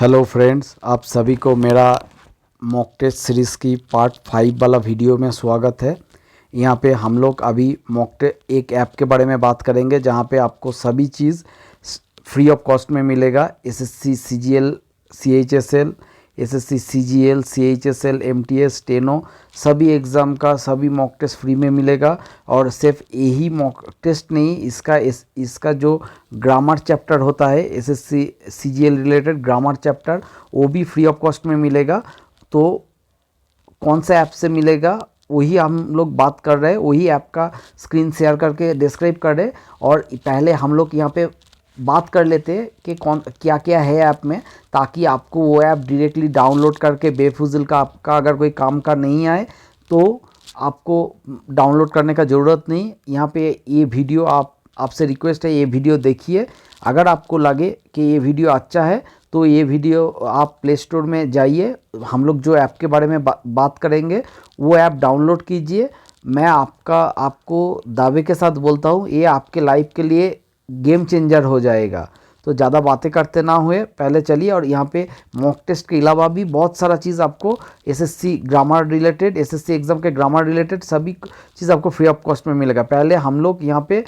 Hello friends, आप सभी को मेरा मॉक टेस्ट सीरीज़ की पार्ट 5 वाला वीडियो में स्वागत है। यहाँ पे हम लोग अभी एक ऐप के बारे में बात करेंगे जहाँ पे आपको सभी चीज़ फ्री ऑफ कॉस्ट में मिलेगा। SSC CGL CHSL, SSC CGL CHSL MTS steno सभी एग्ज़ाम का सभी मॉक टेस्ट फ्री में मिलेगा। और सिर्फ यही मॉक टेस्ट नहीं, इसका जो ग्रामर चैप्टर होता है SSC CGL related grammar chapter, वो भी फ्री ऑफ कॉस्ट में मिलेगा। तो कौन सा ऐप से मिलेगा वही हम लोग बात कर रहे हैं, वही ऐप का स्क्रीन शेयर करके डिस्क्राइब कर रहे हैं। और पहले हम लोग यहाँ पे बात कर लेते हैं कि कौन क्या क्या है ऐप में, ताकि आपको वो ऐप डायरेक्टली डाउनलोड करके बेफुजिल का आपका अगर कोई काम का नहीं आए तो आपको डाउनलोड करने का ज़रूरत नहीं। यहाँ पे ये वीडियो आपसे रिक्वेस्ट है, ये वीडियो देखिए। अगर आपको लगे कि ये वीडियो अच्छा है तो ये वीडियो आप प्ले स्टोर में जाइए, हम लोग जो ऐप के बारे में बात करेंगे वो ऐप डाउनलोड कीजिए। मैं आपको दावे के साथ बोलता हूँ, ये आपके लाइफ के लिए गेम चेंजर हो जाएगा। तो ज़्यादा बातें करते ना हुए पहले चलिए। और यहाँ पे मॉक टेस्ट के अलावा भी बहुत सारा चीज़ आपको SSC grammar related, SSC exam के ग्रामर रिलेटेड सभी चीज़ आपको फ्री ऑफ कॉस्ट में मिलेगा। पहले हम लोग यहाँ पे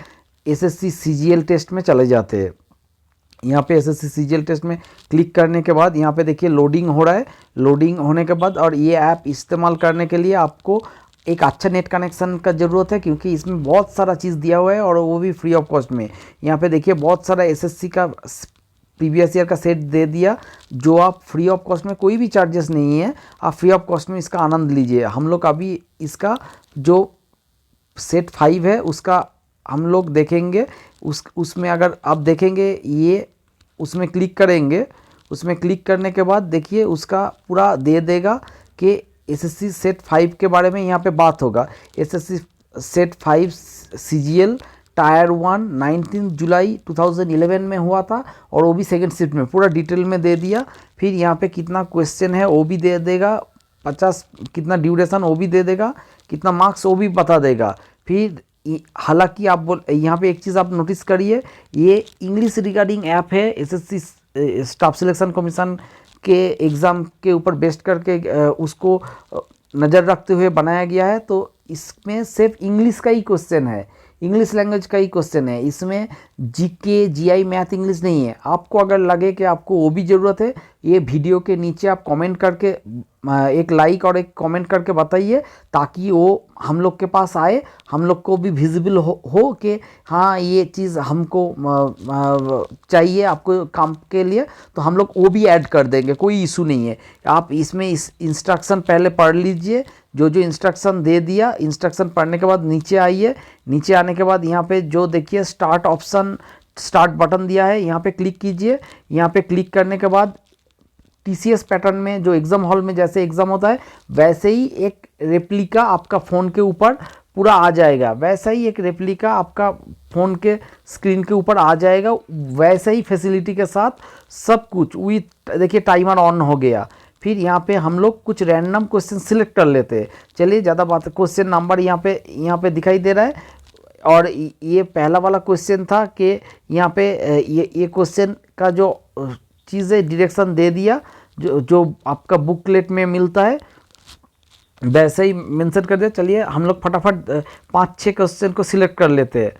एसएससी सीजीएल टेस्ट में चले जाते हैं। यहाँ पे एसएससी सीजीएल टेस्ट में क्लिक करने के बाद यहाँ पे देखिए लोडिंग हो रहा है। लोडिंग होने के बाद और ये ऐप इस्तेमाल करने के लिए आपको एक अच्छा नेट कनेक्शन का ज़रूरत है, क्योंकि इसमें बहुत सारा चीज़ दिया हुआ है और वो भी फ्री ऑफ कॉस्ट में। यहाँ पे देखिए बहुत सारा एसएससी का प्रीवियस ईयर का सेट दे दिया, जो आप फ्री ऑफ कॉस्ट में, कोई भी चार्जेस नहीं है, आप फ्री ऑफ कॉस्ट में इसका आनंद लीजिए। हम लोग अभी इसका जो सेट 5 है उसका हम लोग देखेंगे। उसमें अगर आप देखेंगे ये उसमें क्लिक करेंगे, उसमें क्लिक करने के बाद देखिए उसका पूरा दे देगा कि एसएससी सेट 5 के बारे में यहाँ पे बात होगा। एसएससी सेट 5 सीजीएल टायर 1 19 जुलाई 2011 में हुआ था और वो भी सेकंड शिफ्ट में पूरा डिटेल में दे दिया। फिर यहाँ पे कितना क्वेश्चन है वो भी दे देगा, 50 कितना ड्यूरेशन वो भी दे देगा, कितना मार्क्स वो भी बता देगा। फिर हालांकि आप यहाँ पे एक चीज़ आप नोटिस करिए, ये इंग्लिश रिगार्डिंग ऐप है, एसएससी स्टाफ सिलेक्शन कमीशन के एग्ज़ाम के ऊपर बेस्ड करके उसको नज़र रखते हुए बनाया गया है। तो इसमें सिर्फ इंग्लिश का ही क्वेश्चन है, इंग्लिश लैंग्वेज का ही क्वेश्चन है, इसमें जीके जीआई मैथ इंग्लिश नहीं है। आपको अगर लगे कि आपको वो भी ज़रूरत है, ये वीडियो के नीचे आप कमेंट करके एक लाइक और एक कमेंट करके बताइए, ताकि वो हम लोग के पास आए, हम लोग को भी विजिबल हो कि हाँ ये चीज़ हमको चाहिए आपको काम के लिए, तो हम लोग वो भी ऐड कर देंगे, कोई इशू नहीं है। आप इसमें इस इंस्ट्रक्शन पहले पढ़ लीजिए, जो जो इंस्ट्रक्शन दे दिया, इंस्ट्रक्शन पढ़ने के बाद नीचे आइए। नीचे आने के बाद यहाँ पे जो देखिए स्टार्ट बटन दिया है, यहाँ पे क्लिक कीजिए। यहाँ पे क्लिक करने के बाद टीसीएस पैटर्न में जो एग्ज़ाम हॉल में जैसे एग्ज़ाम होता है वैसे ही एक रेप्लिका आपका फ़ोन के ऊपर पूरा आ जाएगा, वैसा ही एक रेप्लिका आपका फ़ोन के स्क्रीन के ऊपर आ जाएगा, वैसे ही फैसिलिटी के साथ सब कुछ। विथ देखिए टाइमर ऑन हो गया। फिर यहाँ पे हम लोग कुछ रैंडम क्वेश्चन सिलेक्ट कर लेते हैं। चलिए ज़्यादा बात, क्वेश्चन नंबर यहाँ पे दिखाई दे रहा है। और ये पहला वाला क्वेश्चन था कि यहाँ पे ये क्वेश्चन का जो चीज़ें डायरेक्शन दे दिया, जो आपका बुकलेट में मिलता है वैसे ही मेंशन कर दिया। चलिए हम लोग फटाफट 5-6 क्वेश्चन को सिलेक्ट कर लेते हैं।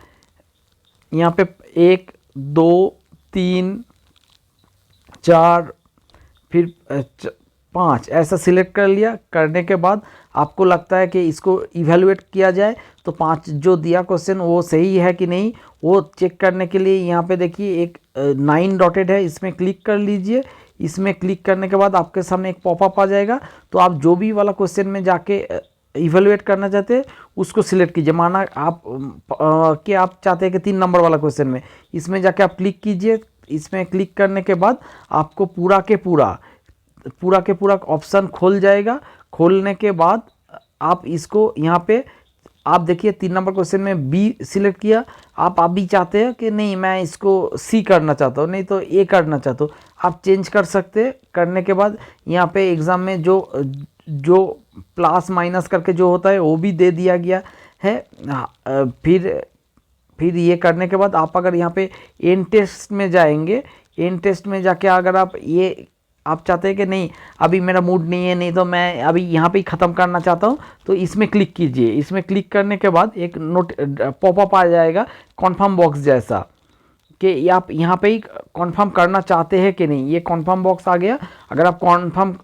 यहाँ पे 1 2 3 4 फिर 5 ऐसा सिलेक्ट कर लिया। करने के बाद आपको लगता है कि इसको इवैल्यूएट किया जाए, तो 5 जो दिया क्वेश्चन वो सही है कि नहीं वो चेक करने के लिए यहाँ पे देखिए एक 9 डॉटेड है, इसमें क्लिक कर लीजिए। इसमें क्लिक करने के बाद आपके सामने एक पॉपअप आ जाएगा, तो आप जो भी वाला क्वेश्चन में जाके इवैल्यूएट करना चाहते हैं उसको सिलेक्ट कीजिए। माना आप कि आप चाहते हैं कि 3 नंबर वाला क्वेश्चन में, इसमें जाके आप क्लिक कीजिए। इसमें क्लिक करने के बाद आपको पूरा के पूरा ऑप्शन खोल जाएगा। खोलने के बाद आप इसको यहाँ पे आप देखिए 3 नंबर क्वेश्चन में बी सिलेक्ट किया। आप अभी चाहते हैं कि नहीं मैं इसको सी करना चाहता हूँ, नहीं तो ए करना चाहता हूँ, आप चेंज कर सकते हैं। करने के बाद यहाँ पे एग्ज़ाम में जो प्लस माइनस करके जो होता है वो भी दे दिया गया है। फिर ये करने के बाद आप अगर यहाँ पे एंड टेस्ट में जाएंगे, एंड टेस्ट में जाके अगर आप ये आप चाहते हैं कि नहीं अभी मेरा मूड नहीं है, नहीं तो मैं अभी यहाँ पे ही ख़त्म करना चाहता हूँ, तो इसमें क्लिक कीजिए। इसमें क्लिक करने के बाद एक नोट पॉपअप आ जाएगा कॉन्फर्म बॉक्स जैसा, कि आप यहाँ पे ही कॉन्फर्म करना चाहते हैं कि नहीं। ये कॉन्फर्म बॉक्स आ गया। अगर आप कॉन्फर्म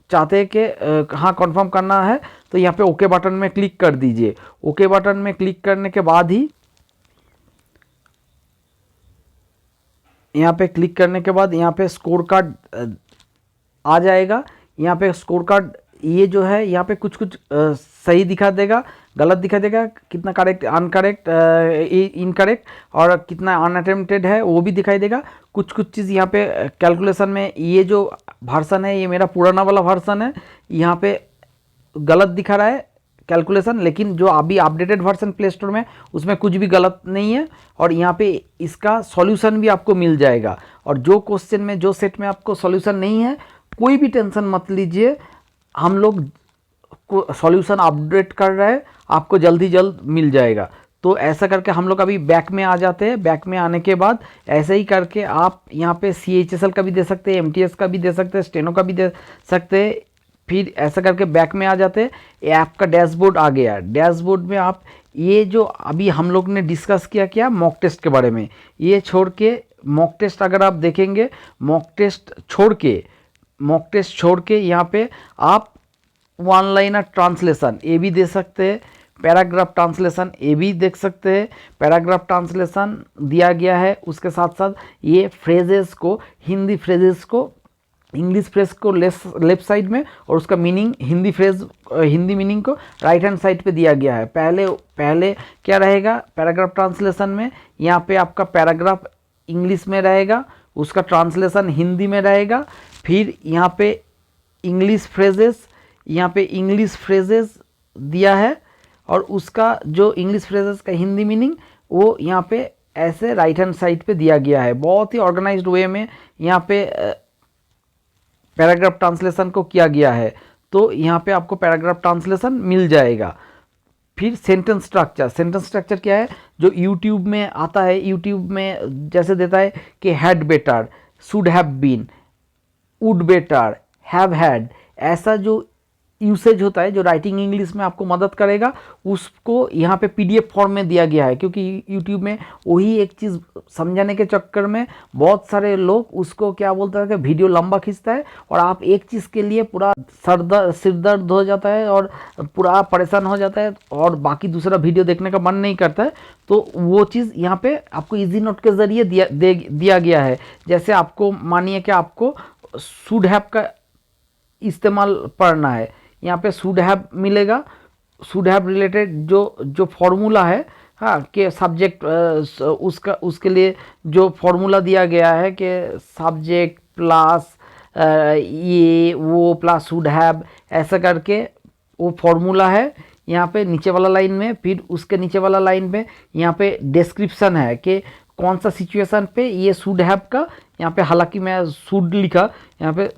चाहते हैं कि हाँ कॉन्फर्म करना है, तो यहाँ पे ओके बटन में क्लिक कर दीजिए। ओके बटन में क्लिक करने के बाद ही यहाँ पे क्लिक करने के बाद यहाँ पे स्कोर कार्ड आ जाएगा। यहाँ पे स्कोर कार्ड ये जो है यहाँ पे कुछ कुछ सही दिखा देगा, गलत दिखा देगा, कितना करेक्ट अनकरेक्ट इनकरेक्ट और कितना अनअटेम्प्टेड है वो भी दिखाई देगा। कुछ कुछ चीज़ यहाँ पे कैलकुलेशन में, ये जो वर्सन है ये मेरा पुराना वाला वर्सन है, यहाँ पे गलत दिखा रहा है कैलकुलेशन, लेकिन जो अभी अपडेटेड वर्जन प्ले स्टोर में उसमें कुछ भी गलत नहीं है। और यहाँ पे इसका सॉल्यूशन भी आपको मिल जाएगा। और जो क्वेश्चन में, जो सेट में आपको सॉल्यूशन नहीं है, कोई भी टेंशन मत लीजिए, हम लोग सॉल्यूशन अपडेट कर रहे हैं, आपको जल्द ही जल्द मिल जाएगा। तो ऐसा करके हम लोग अभी बैक में आ जाते हैं। बैक में आने के बाद ऐसे ही करके आप यहाँ पे CHSL का भी दे सकते हैं, MTS का भी दे सकते हैं, स्टेनो का भी दे सकते हैं। फिर ऐसा करके बैक में आ जाते हैं। ऐप का डैशबोर्ड आ गया। डैशबोर्ड में आप ये जो अभी हम लोग ने डिस्कस किया क्या मॉक टेस्ट के बारे में, ये छोड़ के मॉक टेस्ट अगर आप देखेंगे, मॉक टेस्ट छोड़ के यहाँ पे आप वन लाइनर ट्रांसलेशन ये भी दे सकते हैं, पैराग्राफ ट्रांसलेशन ये भी देख सकते हैं। पैराग्राफ ट्रांसलेशन दिया गया है, उसके साथ साथ ये फ्रेजेस को, हिंदी फ्रेजेस को इंग्लिश फ्रेज को लेफ्ट साइड में और उसका मीनिंग हिंदी मीनिंग को राइट हैंड साइड पे दिया गया है। पहले क्या रहेगा पैराग्राफ ट्रांसलेशन में, यहाँ पे आपका पैराग्राफ इंग्लिश में रहेगा, उसका ट्रांसलेशन हिंदी में रहेगा। फिर यहाँ पे इंग्लिश फ्रेजेस दिया है और उसका जो इंग्लिश फ्रेजेस का हिंदी मीनिंग वो यहाँ पे ऐसे राइट हैंड साइड पे दिया गया है। बहुत ही ऑर्गेनाइज्ड वे में यहाँ पे पैराग्राफ ट्रांसलेशन को किया गया है। तो यहाँ पे आपको पैराग्राफ ट्रांसलेशन मिल जाएगा। फिर सेंटेंस स्ट्रक्चर क्या है, जो यूट्यूब में आता है। यूट्यूब में जैसे देता है कि had better, should have been, would better, have had, ऐसा जो यूसेज होता है जो राइटिंग इंग्लिश में आपको मदद करेगा, उसको यहाँ पे PDF फॉर्म में दिया गया है। क्योंकि यूट्यूब में वही एक चीज़ समझाने के चक्कर में बहुत सारे लोग उसको क्या बोलते हैं कि वीडियो लंबा खींचता है और आप एक चीज़ के लिए पूरा सिर दर्द हो जाता है और पूरा परेशान हो जाता है और बाकी दूसरा वीडियो देखने का मन नहीं करता है। तो वो चीज़ यहाँ पे आपको इजी नोट के ज़रिए दिया गया है। जैसे आपको मानिए कि आपको शुड हैव का इस्तेमाल पढ़ना है, यहाँ पे शुड हैव मिलेगा। शुड हैव रिलेटेड जो फॉर्मूला है, हाँ, कि सब्जेक्ट उसके लिए जो फॉर्मूला दिया गया है कि सब्जेक्ट प्लस ये वो प्लस शुड हैव, ऐसा करके वो फॉर्मूला है यहाँ पे नीचे वाला लाइन में। फिर उसके नीचे वाला लाइन में यहाँ पे डिस्क्रिप्शन है कि कौन सा सिचुएशन पे ये शुड हैव का, यहाँ पे हालांकि मैं शुड लिखा, यहाँ पे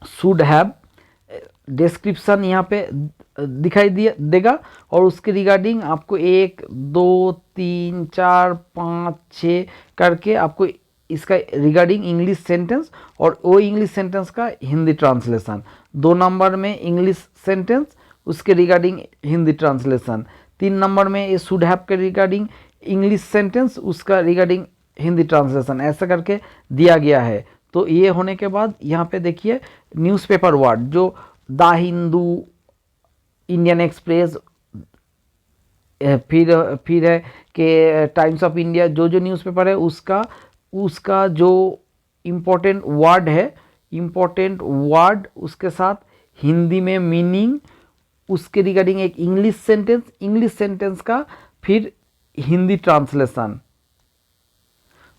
शुड हैव डिस्क्रिप्शन यहाँ पे दिखाई देगा। और उसके रिगार्डिंग आपको 1 2 3 4 5 6 करके आपको इसका रिगार्डिंग इंग्लिश सेंटेंस और वो इंग्लिश सेंटेंस का हिंदी ट्रांसलेशन, 2 नंबर में इंग्लिश सेंटेंस उसके रिगार्डिंग हिंदी ट्रांसलेशन, 3 नंबर में ये शुड हैव के रिगार्डिंग इंग्लिश सेंटेंस उसका रिगार्डिंग हिंदी ट्रांसलेशन, ऐसा करके दिया गया है। तो ये होने के बाद यहाँ पे देखिए न्यूज़पेपर वर्ड, जो द हिंदू, इंडियन एक्सप्रेस, फिर है कि टाइम्स ऑफ इंडिया, जो न्यूज़पेपर है उसका जो इम्पोर्टेंट वर्ड है, इम्पोर्टेंट वर्ड उसके साथ हिंदी में मीनिंग, उसके रिगार्डिंग एक इंग्लिश सेंटेंस का फिर हिंदी ट्रांसलेशन।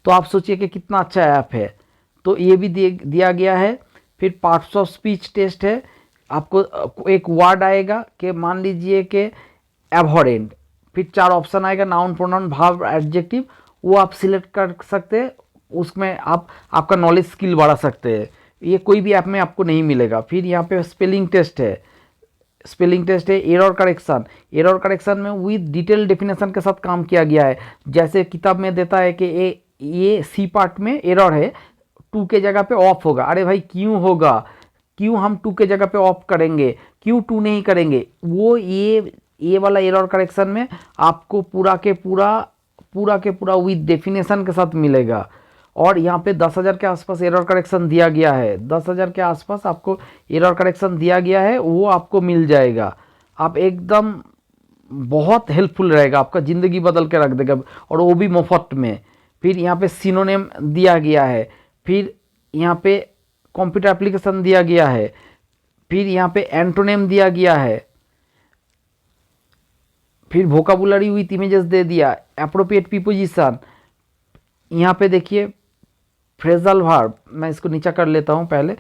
तो आप सोचिए कि कितना अच्छा ऐप है। तो ये भी दिया गया है। फिर पार्ट्स ऑफ स्पीच टेस्ट है। आपको एक वर्ड आएगा कि मान लीजिए कि एबहॉरेंट, फिर 4 ऑप्शन आएगा, नाउन, प्रोनाउन, वर्ब, एडजेक्टिव, वो आप सिलेक्ट कर सकते हैं। उसमें आप आपका नॉलेज स्किल बढ़ा सकते हैं। ये कोई भी ऐप में आपको नहीं मिलेगा। फिर यहाँ पे स्पेलिंग टेस्ट है, एरर करेक्शन में विद डिटेल डेफिनेशन के साथ काम किया गया है। जैसे किताब में देता है कि ये सी पार्ट में एरर है, टू के जगह पे ऑफ होगा। अरे भाई क्यों होगा, क्यों हम टू के जगह पे ऑफ करेंगे, क्यों टू नहीं करेंगे? वो ये वाला एरर करेक्शन में आपको पूरा के पूरा विद डेफिनेशन के साथ मिलेगा। और यहाँ पे 10,000 के आसपास एरर करेक्शन दिया गया है, 10,000 के आसपास आपको एरर करेक्शन दिया गया है, वो आपको मिल जाएगा। आप एकदम बहुत हेल्पफुल रहेगा, आपका ज़िंदगी बदल के रख देगा, और वो भी मुफ्त में। फिर यहाँ पे सिनोनिम दिया गया है, फिर यहाँ पे कंप्यूटर एप्लीकेशन दिया गया है, फिर यहाँ पे एंटोनेम दिया गया है, फिर वोकाबुलरी विथ इमेजेस दे दिया, एप्रोप्रिएट प्रीपोजिशन। यहाँ पे देखिए फ्रेजल वर्ब, मैं इसको नीचा कर लेता हूँ पहले।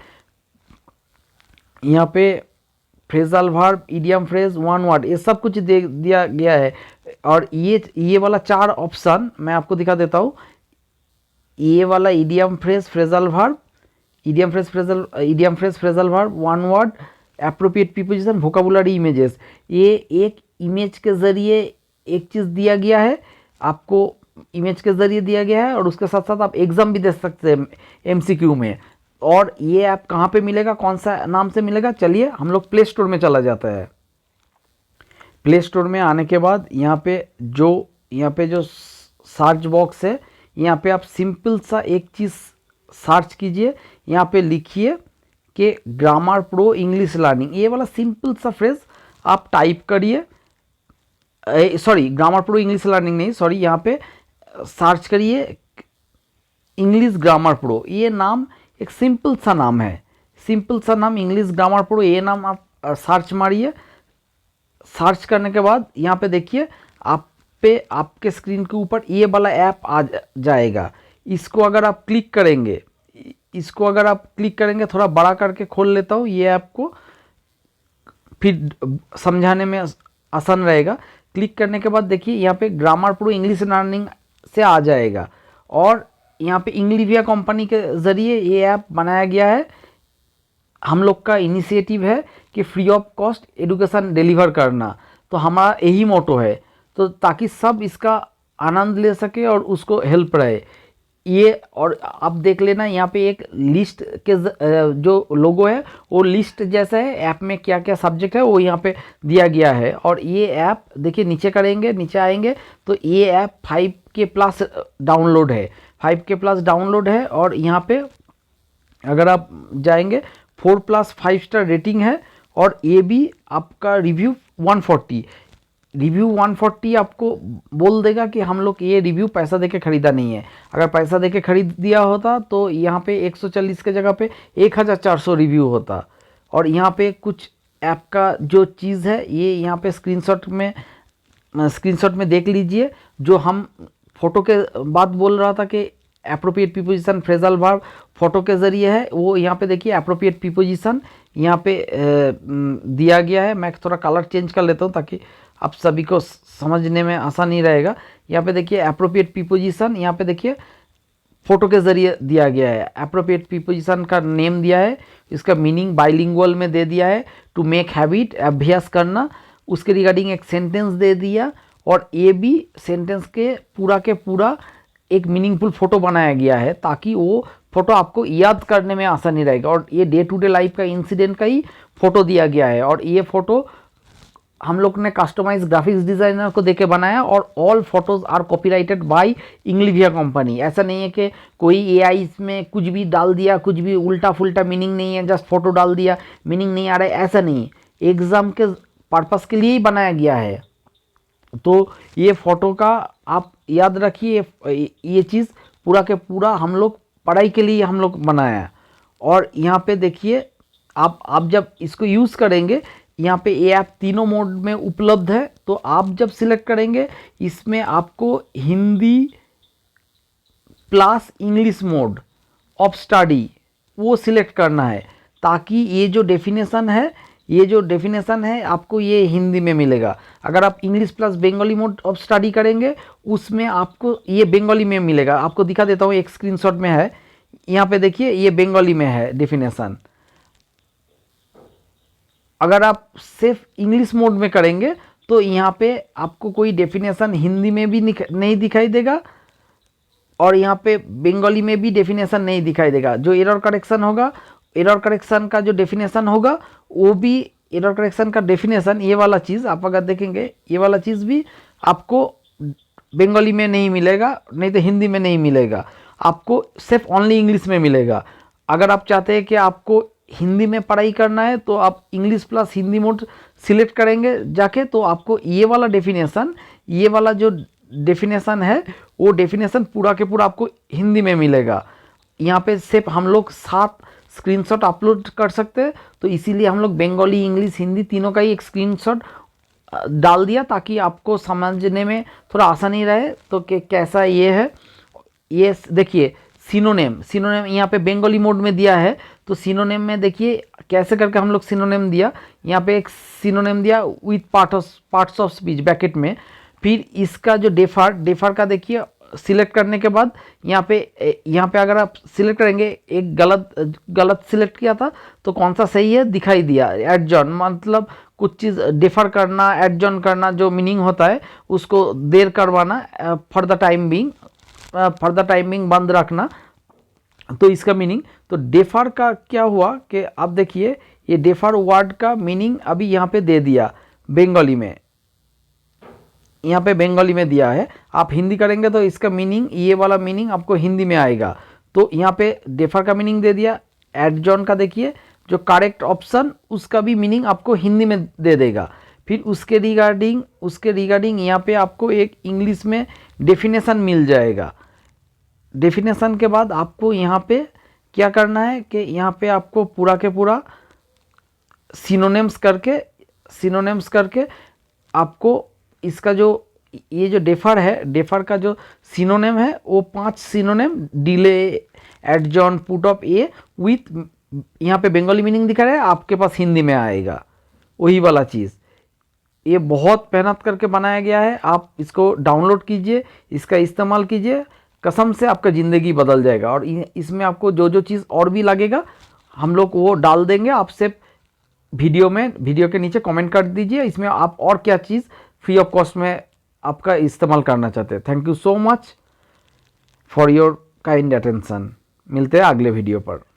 यहाँ पे phrasal verb, idiom phrase, one word, ये सब कुछ दे दिया गया है। और ये वाला 4 ऑप्शन मैं आपको दिखा देता हूँ। ये वाला idiom phrase phrasal verb, idiom phrase phrasal verb, one word, appropriate preposition, vocabulary, images. ये एक इमेज के ज़रिए एक चीज़ दिया गया है, आपको इमेज के ज़रिए दिया गया है, और उसके साथ साथ आप एग्ज़ाम भी दे सकते हैं MCQ में। और ये ऐप कहाँ पे मिलेगा, कौन सा नाम से मिलेगा? चलिए हम लोग प्ले स्टोर में चला जाता है। प्ले स्टोर में आने के बाद यहाँ पे जो सर्च बॉक्स है, यहाँ पे आप सिंपल सा एक चीज़ सर्च कीजिए। यहाँ पे लिखिए कि ग्रामर प्रो इंग्लिश लर्निंग, ये वाला सिंपल सा फ्रेज आप टाइप करिए। Sorry, grammar pro English learning नहीं, सॉरी, यहाँ पे सर्च करिए इंग्लिश ग्रामर प्रो। ये नाम एक सिंपल सा नाम है, सिंपल सा नाम इंग्लिश ग्रामर प्रो, ये नाम आप सर्च मारिए। सर्च करने के बाद यहाँ पे देखिए आपके स्क्रीन के ऊपर ये वाला ऐप आ जाएगा। इसको अगर आप क्लिक करेंगे, थोड़ा बड़ा करके खोल लेता हूँ ये ऐप को, फिर समझाने में आसान रहेगा। क्लिक करने के बाद देखिए यहाँ पे ग्रामर प्रो इंग्लिश लर्निंग से आ जाएगा, और यहाँ पे इंग्लिविया कंपनी के ज़रिए ये ऐप बनाया गया है। हम लोग का इनिशिएटिव है कि free of cost education deliver करना, तो हमारा यही मोटो है, तो ताकि सब इसका आनंद ले सके और उसको हेल्प रहे ये। और आप देख लेना यहाँ पे एक लिस्ट के जो लोगो है वो लिस्ट जैसा है, ऐप में क्या क्या सब्जेक्ट है वो यहाँ पे दिया गया है। और ये ऐप देखिए नीचे आएंगे तो ये ऐप 5K+ डाउनलोड है, 5K+ डाउनलोड है। और यहाँ पे अगर आप जाएंगे 4+5 स्टार रेटिंग है, और ये भी आपका रिव्यू 140 आपको बोल देगा कि हम लोग ये रिव्यू पैसा देके ख़रीदा नहीं है। अगर पैसा देके खरीद दिया होता तो यहाँ पे 140 के जगह पे 1400 रिव्यू होता। और यहाँ पे कुछ ऐप का जो चीज़ है ये यहाँ पे स्क्रीनशॉट में देख लीजिए। जो हम फोटो के बाद बोल रहा था कि appropriate preposition phrasal verb photo के ज़रिए है, वो यहाँ पे देखिए एप्रोप्रिएट प्रीपोजिशन यहाँ पे दिया गया है। मैं थोड़ा कलर चेंज कर लेता हूँ ताकि आप सभी को समझने में आसानी रहेगा। यहाँ पे देखिए एप्रोप्रिएट प्रीपोजिशन, यहाँ पे देखिए फ़ोटो के ज़रिए दिया गया है। एप्रोप्रिएट प्रीपोजिशन का नेम दिया है, इसका मीनिंग बाइलिंगुअल में दे दिया है, टू मेक हैबिट, अभ्यास करना। उसके रिगार्डिंग एक सेंटेंस दे दिया, और ये भी सेंटेंस के पूरा एक मीनिंगफुल फ़ोटो बनाया गया है ताकि वो फ़ोटो आपको याद करने में आसानी रहेगा। और ये डे टू डे लाइफ का इंसिडेंट का ही फ़ोटो दिया गया है, और ये फ़ोटो हम लोग ने कस्टमाइज ग्राफिक्स डिज़ाइनर को देके बनाया। और all photos are copyrighted by Englivia company. ऐसा नहीं है कि कोई AI इसमें कुछ भी डाल दिया, कुछ भी उल्टा फुल्टा मीनिंग नहीं है, जस्ट फोटो डाल दिया मीनिंग नहीं आ रहा है, ऐसा नहीं। एग्ज़ाम के पर्पस के लिए ही बनाया गया है। तो ये फ़ोटो का आप याद रखिए, ये चीज़ पूरा के पूरा हम लोग पढ़ाई के लिए हम लोग बनाया। और यहाँ पे देखिए आप जब इसको यूज़ करेंगे, यहाँ पे ये ऐप तीनों मोड में उपलब्ध है। तो आप जब सिलेक्ट करेंगे इसमें आपको Hindi plus English mode of study वो सिलेक्ट करना है, ताकि ये जो डेफिनेशन है आपको ये हिंदी में मिलेगा। अगर आप English plus Bengali mode of study करेंगे उसमें आपको ये बंगाली में मिलेगा। आपको दिखा देता हूँ, एक स्क्रीनशॉट में है, यहाँ पे देखिए ये बंगाली में है डेफिनेशन। अगर आप सिर्फ इंग्लिश मोड में करेंगे तो यहाँ पे आपको कोई डेफिनेशन हिंदी में भी नहीं दिखाई देगा, और यहाँ पे बंगाली में भी डेफिनेशन नहीं दिखाई देगा। जो एरर करेक्शन होगा, एरर करेक्शन का जो डेफिनेशन होगा वो भी, एरर करेक्शन का डेफिनेशन ये वाला चीज़ आप अगर देखेंगे, ये वाला चीज़ भी आपको बंगाली में नहीं मिलेगा, नहीं तो हिंदी में नहीं मिलेगा, आपको सिर्फ ओनली इंग्लिश में मिलेगा। अगर आप चाहते हैं कि आपको हिंदी में पढ़ाई करना है तो आप English plus Hindi mode select करेंगे जाके, तो आपको ये वाला डेफिनेशन, ये वाला जो डेफिनेशन है वो डेफिनेशन पूरा के पूरा आपको हिंदी में मिलेगा। यहाँ पे सिर्फ हम लोग 7 स्क्रीनशॉट अपलोड कर सकते हैं, तो इसीलिए हम लोग बंगाली, इंग्लिश, हिंदी तीनों का ही एक स्क्रीनशॉट डाल दिया ताकि आपको समझने में थोड़ा आसानी रहे। तो कैसा ये है, ये देखिए सिनोनेम, सिनोनेम यहाँ पे बंगाली मोड में दिया है, तो सिनोनेम में देखिए कैसे करके हम लोग सिनोनेम दिया। यहाँ पे एक सिनोनेम दिया with parts of speech bracket में। फिर इसका जो डेफर का देखिए सिलेक्ट करने के बाद यहाँ पे अगर आप सिलेक्ट करेंगे, एक गलत सिलेक्ट किया था तो कौन सा सही है दिखाई दिया। एडजॉन मतलब कुछ चीज़ डिफर करना, एडजॉन करना जो मीनिंग होता है उसको देर करवाना, फॉर द टाइम बिंग बंद रखना, तो इसका मीनिंग। तो डेफर का क्या हुआ कि आप देखिए ये डेफर वर्ड का मीनिंग अभी यहाँ पे दे दिया बंगाली में, यहाँ पे बंगाली में दिया है। आप हिंदी करेंगे तो इसका मीनिंग, ये वाला मीनिंग आपको हिंदी में आएगा। तो यहाँ पे डेफर का मीनिंग दे दिया। एडजॉन का देखिए जो करेक्ट ऑप्शन, उसका भी मीनिंग आपको हिंदी में दे देगा। फिर उसके रिगार्डिंग यहाँ पे आपको एक इंग्लिश में डेफिनेशन मिल जाएगा। डेफिनेशन के बाद आपको यहाँ पे क्या करना है कि यहाँ पे आपको पूरा के पूरा सिनोनिम्स करके आपको इसका जो ये जो डेफर है, डेफर का जो सिनोनिम है वो 5 synonym, delay, adjourn, put off A with यहाँ पे बंगाली मीनिंग दिखा रहा है, आपके पास हिंदी में आएगा वही वाला चीज़। ये बहुत मेहनत करके बनाया गया है। आप इसको डाउनलोड कीजिए, इसका इस्तेमाल कीजिए, कसम से आपका ज़िंदगी बदल जाएगा। और इसमें आपको जो चीज़ और भी लगेगा हम लोग वो डाल देंगे। आप सिर्फ वीडियो के नीचे कमेंट कर दीजिए इसमें आप और क्या चीज़ फ्री ऑफ कॉस्ट में आपका इस्तेमाल करना चाहते हैं। Thank you so much for your kind attention. मिलते हैं अगले वीडियो पर।